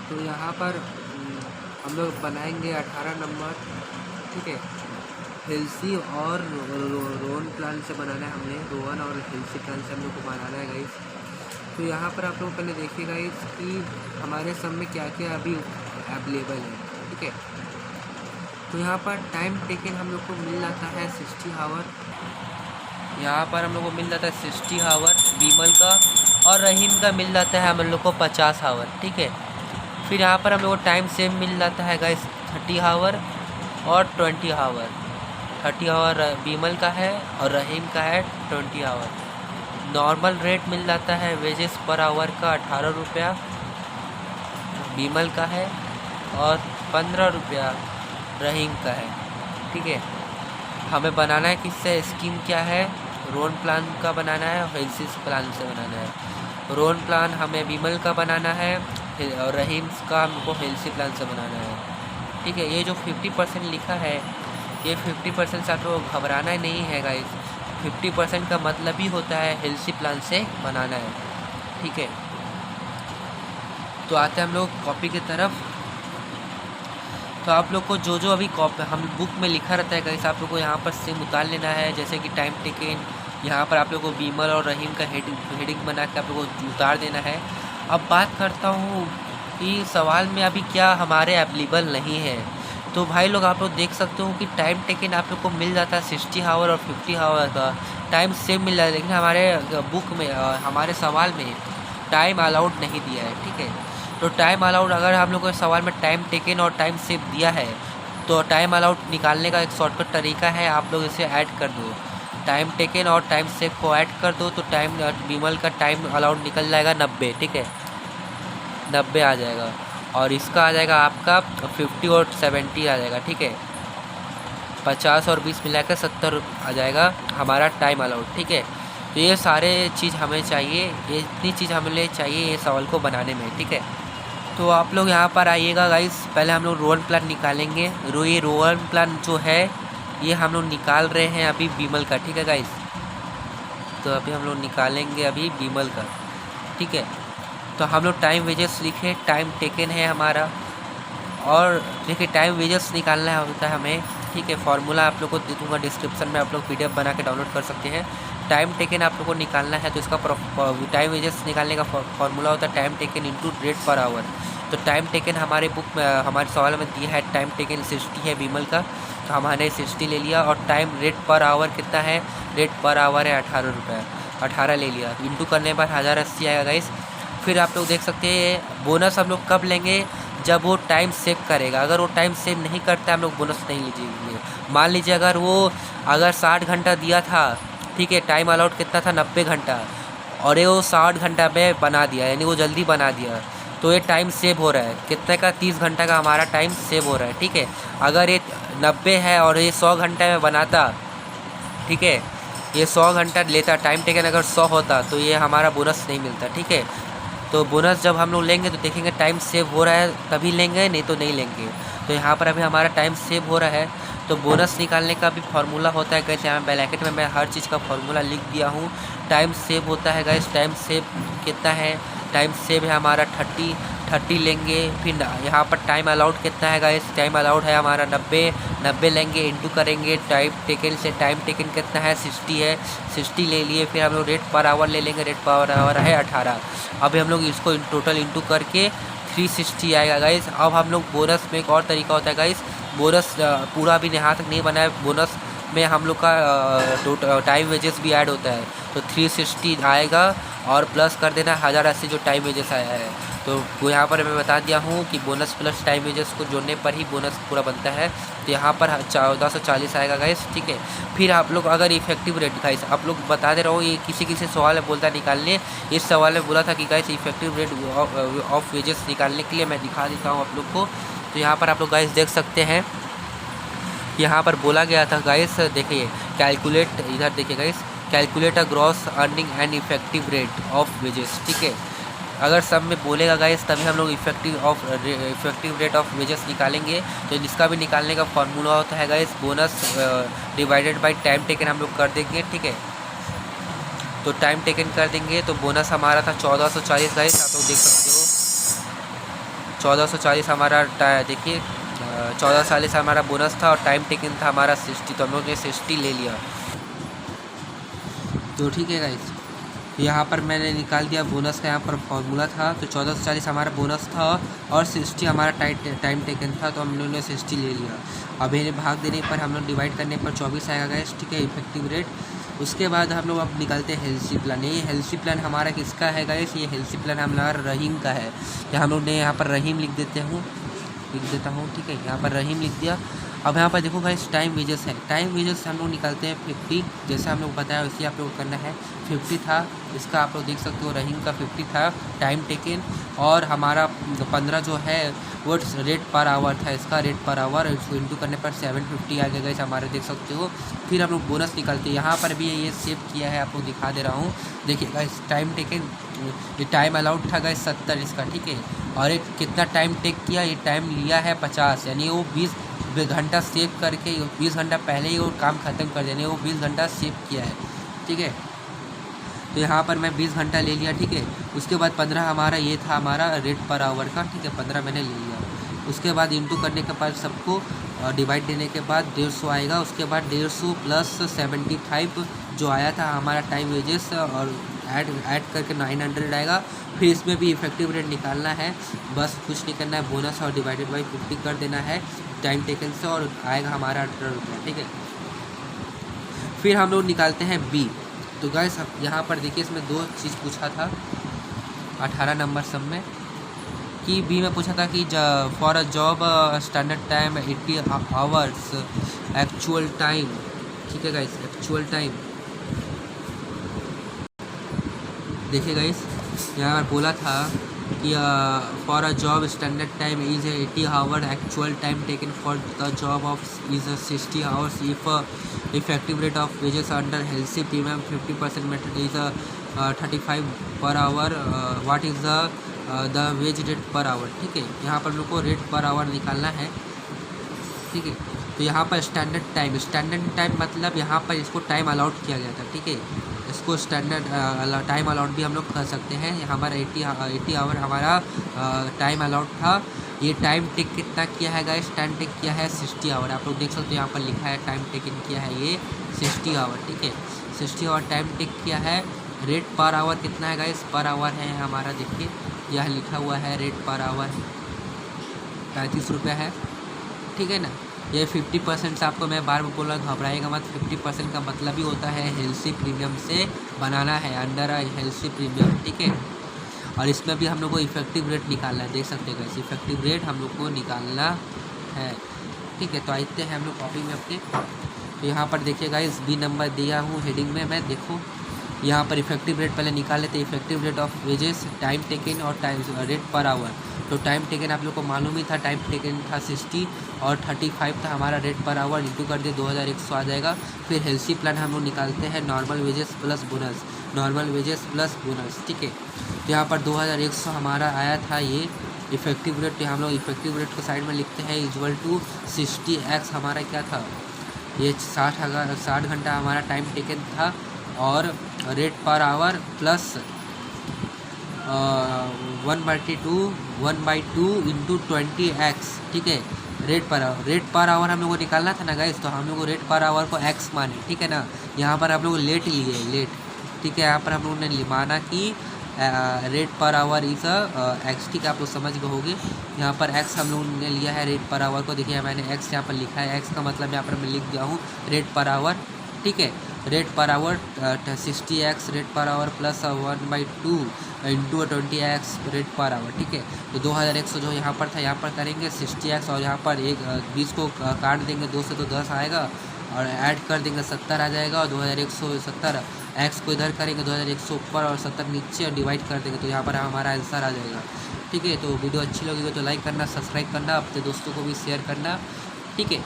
तो यहाँ पर हम लोग बनाएंगे 18 नंबर, ठीक है। हिल्सी और रोन प्लान से बनाना है हमने, रोवन और हिल्सी प्लान से हम लोग को बनाना है गाइस। तो यहाँ पर आप लोग पहले देखिए गाइस कि हमारे सब में क्या क्या अभी अवेलेबल है, ठीक है। तो यहाँ पर टाइम टेकन हम लोग को मिल जाता है 60 आवर, यहाँ पर हम लोग को मिल जाता है 60 आवर बीमल का, और रहीम का मिल जाता है हम लोग को 50 आवर, ठीक है। फिर यहाँ पर हम लोग को टाइम सेम मिल जाता है गाइस 30 आवर और 20 आवर। 30 आवर बीमल का है और रहीम का है 20 आवर। नॉर्मल रेट मिल जाता है वेजेस पर आवर का 18 रुपया बीमल का है और 15 रुपया रहीम का है, ठीक है। हमें बनाना है किससे, स्कीम क्या है, रोन प्लान का बनाना है और हिल्सिस प्लान से बनाना है। रोन प्लान हमें बीमल का बनाना है और रहीम का हमको हिल्सी प्लान से बनाना है, ठीक है। ये जो 50% लिखा है, ये 50% से आप लोग घबराना ही नहीं है गाइस। 50% का मतलब ही होता है हिल्सी प्लान से बनाना है, ठीक है। तो आते हैं हम लोग कॉपी की तरफ। तो आप लोग को जो जो अभी कॉपी हम बुक में लिखा रहता है गाइस, आप लोग को यहाँ पर सेम उतार लेना है। जैसे कि टाइम टेकन, यहाँ पर आप लोग को बीमल और रहीम का हेडिंग बना के आप लोग को उतार देना है। अब बात करता हूँ कि सवाल में अभी क्या हमारे अवेलेबल नहीं है। तो भाई लोग आप लोग देख सकते हो कि टाइम टेकन आप लोग को मिल जाता है 60 आवर और 50 आवर का टाइम सेम मिल जाता है, लेकिन हमारे बुक में हमारे सवाल में टाइम अलाउड नहीं दिया है, ठीक है। तो टाइम अलाउड, अगर हम लोग को सवाल में टाइम टेकन और टाइम सेव दिया है तो टाइम अलाउड निकालने का एक शॉर्टकट तरीका है, आप लोग इसे ऐड कर दो। टाइम टेकन और टाइम सेव को ऐड कर दो तो टाइम बीमल का टाइम अलाउड निकल जाएगा 90, ठीक है। 90 आ जाएगा और इसका आ जाएगा आपका 50 और 70 आ जाएगा, ठीक है। 50 और 20 मिलाकर 70 आ जाएगा हमारा टाइम अलाउड, ठीक है। तो ये सारे चीज़ हमें चाहिए, ये इतनी चीज़ हमें चाहिए ये सवाल को बनाने में, ठीक है। तो आप लोग यहाँ पर आइएगा गाइस, पहले हम लोग रोवन प्लान निकालेंगे। ये रोवन प्लान जो है ये हम लोग निकाल रहे हैं अभी बीमल का, ठीक है गाइस। तो अभी हम लोग निकालेंगे अभी बीमल का, ठीक है। तो हम लोग टाइम वेजेस लिखे, टाइम टेकन है हमारा, और देखिए टाइम वेजेस निकालना होता है हमें, ठीक है। फार्मूला आप लोग को दे दूँगा डिस्क्रिप्शन में, आप लोग PDF बना के डाउनलोड कर सकते हैं। टाइम टेकन आप लोग को निकालना है तो इसका टाइम वेजेस निकालने का फार्मूला होता है time taken into rate per our. तो टाइम टेकन हमारे बुक में हमारे सवाल में दिया है टाइम टेकन 60 है बीमल का, तो हमने 60 ले लिया। और टाइम रेट पर आवर कितना है, रेट पर आवर है 18 रुपये, 18 ले लिया। इंटू करने पर 1080 आएगा गाइस। फिर आप लोग देख सकते हैं बोनस हम लोग कब लेंगे, जब वो टाइम सेव करेगा। अगर वो टाइम सेव नहीं करता हम लोग बोनस नहीं लीजिए। मान लीजिए अगर 60 घंटा दिया था, ठीक है, टाइम अलाउड कितना था 90 घंटा, और ये वो 60 घंटा में बना दिया, यानी वो जल्दी बना दिया, तो ये टाइम सेव हो रहा है कितने का, 30 घंटा का हमारा टाइम सेव हो रहा है, ठीक है। अगर ये 90 है और ये 100 घंटे में बनाता, ठीक है, ये 100 घंटा लेता टाइम टेकन, अगर 100 होता तो ये हमारा बोनस नहीं मिलता, ठीक है। तो बोनस जब हम लोग लेंगे तो देखेंगे टाइम सेव हो रहा है तभी लेंगे, नहीं तो नहीं लेंगे। तो यहाँ पर अभी हमारा टाइम सेव हो रहा है। तो बोनस निकालने का भी फार्मूला होता है गाइस, यहाँ ब्रैकेट में मैं हर चीज़ का फार्मूला लिख दिया हूँ। टाइम सेव होता है गाइस, टाइम सेव कितना है, टाइम सेव है हमारा 30 लेंगे। फिर यहाँ पर टाइम अलाउड कितना है गाइस, टाइम अलाउड है हमारा 90 लेंगे, इंटू करेंगे टाइम टेकन से। टाइम टेकन कितना है 60 है, 60 ले लिए। फिर हम लोग रेट पर आवर ले लेंगे, रेट पर आवर है 18। अभी हम लोग इसको टोटल इंटू करके 360 आएगा गाइस। अब हम लोग बोनस में एक और तरीका होता है गाइस, बोनस पूरा अभी यहाँ तक नहीं बना है, बोनस में हम लोग का टाइम वेजेस भी ऐड होता है। तो 360 आएगा और प्लस कर देना 1080 जो टाइम वेजेस आया है। तो यहाँ पर मैं बता दिया हूँ कि बोनस प्लस टाइम वेजेस को जोड़ने पर ही बोनस पूरा बनता है। तो यहाँ पर 1440 आएगा गाइस, ठीक है। फिर आप लोग अगर इफेक्टिव रेट गाइस, आप लोग बता दे रहा हूँ, ये किसी सवाल में बोलता निकालने, इस सवाल में बोला था कि guys effective rate of wages निकालने के लिए मैं दिखा देता हूँ आप लोग को। तो यहाँ पर आप लोग गाइस देख सकते हैं, यहाँ पर बोला गया था गाइस, देखिए कैलकुलेट, इधर देखिए guys, calculate a gross earning and effective rate of wages, ठीक है। अगर सब में बोलेगा गाइस तभी हम लोग इफेक्टिव रेट ऑफ वेजेस निकालेंगे। तो इसका भी निकालने का फार्मूला होता है guys, bonus divided by time taken हम लोग कर देंगे, ठीक है। तो टाइम टेकन कर देंगे तो बोनस हमारा था 1440 गाइस, आप लोग देख सकते हो 1440 हमारा देखिए 1440 हमारा बोनस था और टाइम टेकन था हमारा 60, तो हम लोग ने 60 ले लिया। तो ठीक है गाइस, यहाँ पर मैंने निकाल दिया बोनस का, यहाँ पर फॉर्मूला था। तो 1440 हमारा बोनस था और 60 हमारा टाइम टेकन था, तो हम लोगों ने 60 ले लिया। अब इन्हें भाग देने पर हम लोग डिवाइड करने पर 24 आएगा गाइस, ठीक है, इफेक्टिव रेट। उसके बाद हम लोग अब निकालते हैं हेल्सी प्लान। ये हेल्सी प्लान हमारा किसका है गाइस? ये हेल्सी प्लान हमारा रहीम का है। या हम लोग ने यहाँ पर रहीम लिख देता हूँ, ठीक है, यहाँ पर रहीम लिख दिया। अब यहाँ पर देखो गाइस टाइम वेजेस है, टाइम वेजेस हम लोग निकालते हैं 50, जैसे हम लोग बताया वैसे आप लोग करना है। 50 था इसका, आप लोग देख सकते हो रहीम का 50 था टाइम टेकन, और हमारा 15 जो है वो रेट पर आवर था, इसका रेट पर आवर इसको इंटू करने पर 750 आ गया गाइस हमारे, देख सकते हो। फिर हम लोग बोनस निकालते हैं, यहाँ पर भी ये सेव किया है, आपको दिखा दे रहा हूँ। देखिए गाइस टाइम टेकन, ये टाइम अलाउड था गाइस 70 इसका, ठीक है, और ये कितना टाइम टेक किया, ये टाइम लिया है 50, यानी वो 20 घंटा सेव करके 20 घंटा पहले ही वो काम ख़त्म कर देने, वो 20 घंटा सेव किया है, ठीक है। तो यहाँ पर मैं 20 घंटा ले लिया, ठीक है। उसके बाद 15 हमारा ये था हमारा रेट पर आवर का, ठीक है, 15 मैंने ले लिया। उसके बाद इंटू करने के बाद सबको डिवाइड देने के बाद 150 आएगा। उसके बाद 150 प्लस 75 जो आया था हमारा टाइम वेजेस, और ऐड करके 900 आएगा। फिर इसमें भी इफेक्टिव रेट निकालना है, बस कुछ नहीं करना है, बोनस और डिवाइडेड बाई 50 कर देना है टाइम टेकन से, और आएगा हमारा 18 रुपये, ठीक है। फिर हम लोग निकालते हैं बी। तो गाइस यहाँ पर देखिए इसमें 2 चीज़ पूछा था 18 नंबर सब में, कि बी में पूछा था कि for a job standard time 80 hours actual time, ठीक है गाइस, एक्चुअल टाइम। देखिए गाइस यहाँ पर बोला था कि for a job standard time is 80 hour, actual time taken for the job of is 60 hours, if effective rate of wages under Halsey premium 50% method is 35 per hour, what is the wage rate per hour, ठीक है। यहाँ पर लोग को rate per our निकालना है, ठीक है। तो यहाँ पर स्टैंडर्ड टाइम मतलब यहाँ पर इसको टाइम अलाउड किया गया था, ठीक है, इसको स्टैंडर्ड टाइम अलाउड भी हम लोग कर सकते हैं। यहाँ हमारा 80 आवर हमारा टाइम अलाउड था। ये टाइम टेक कितना किया है गाइस? टाइम टेक किया है 60 आवर, आप लोग देख सकते हो यहाँ पर लिखा है टाइम टेकन किया है ये 60 आवर, ठीक है, 60 आवर टाइम टेक किया है। रेट पर आवर कितना है गाइस? पर आवर है हमारा, देखिए यह लिखा हुआ है रेट पर आवर 35 रुपये है, ठीक है ना। ये 50% से आपको मैं बार बार बोला, घबराएगा मत, 50% का मतलब ही होता है हेल्सी प्रीमियम से बनाना है, अंडर हेल्सी प्रीमियम, ठीक है। और इसमें भी हम लोग को इफेक्टिव रेट निकालना है, देख सकते हैं गाइस, इफेक्टिव रेट हम लोग को निकालना है, ठीक है। तो आते हैं हम लोग कॉपी में अपने, तो यहाँ पर देखिए गाइस बी नंबर दिया हूँ हेडिंग में मैं, देखो यहाँ पर इफेक्टिव रेट पहले निकाल लेते हैं। Effective rate of wages, time taken और टाइम रेट पर आवर। तो टाइम टेकन आप लोग को मालूम ही था, टाइम टेकन था 60 और 35 था हमारा रेट पर आवर, इंटू कर दिए 2100 आ जाएगा। फिर हेल्सी प्लान हम लोग निकालते हैं normal wages plus bonus, normal wages plus bonus, ठीक है। तो यहाँ पर 2100 हमारा आया था ये इफेक्टिव रेट। हम लोग इफेक्टिव रेट को साइड में लिखते हैं इक्वल टू 60x हमारा क्या था, ये 60 घंटा हमारा टाइम टेकन था, और rate per our plus 1/2 into 20x, ठीक है। रेट पर आवर हम लोग को निकालना था ना गाइस, तो हम लोग को रेट पर आवर को x माने, ठीक है ना। यहाँ पर हम लोग लेट लिए, लेट, ठीक है। यहाँ पर हम लोगों ने माना कि rate per our is x, ठीक है, आप लोग समझ गए होंगे। यहाँ पर x हम लोगों ने लिया है रेट पर आवर को, देखिए मैंने x यहाँ पर लिखा है, x का मतलब यहाँ पर मैं लिख दिया हूँ रेट पर आवर, ठीक है। Rate per our 60x rate per our plus 1/2 into 20x rate per hour, ठीक है। तो 2100 जो यहाँ पर था, यहाँ पर करेंगे 60x, और यहाँ पर 20 को काट देंगे 2 से, तो 10 आएगा, और ऐड कर देंगे 70 आ जाएगा, और 2170 x को इधर करेंगे, 2100 ऊपर और 70 नीचे, और डिवाइड कर देंगे, तो यहाँ पर हमारा आंसर आ जाएगा, ठीक है। तो वीडियो अच्छी लगी हो तो लाइक करना, सब्सक्राइब करना, अपने दोस्तों को भी शेयर करना, ठीक है।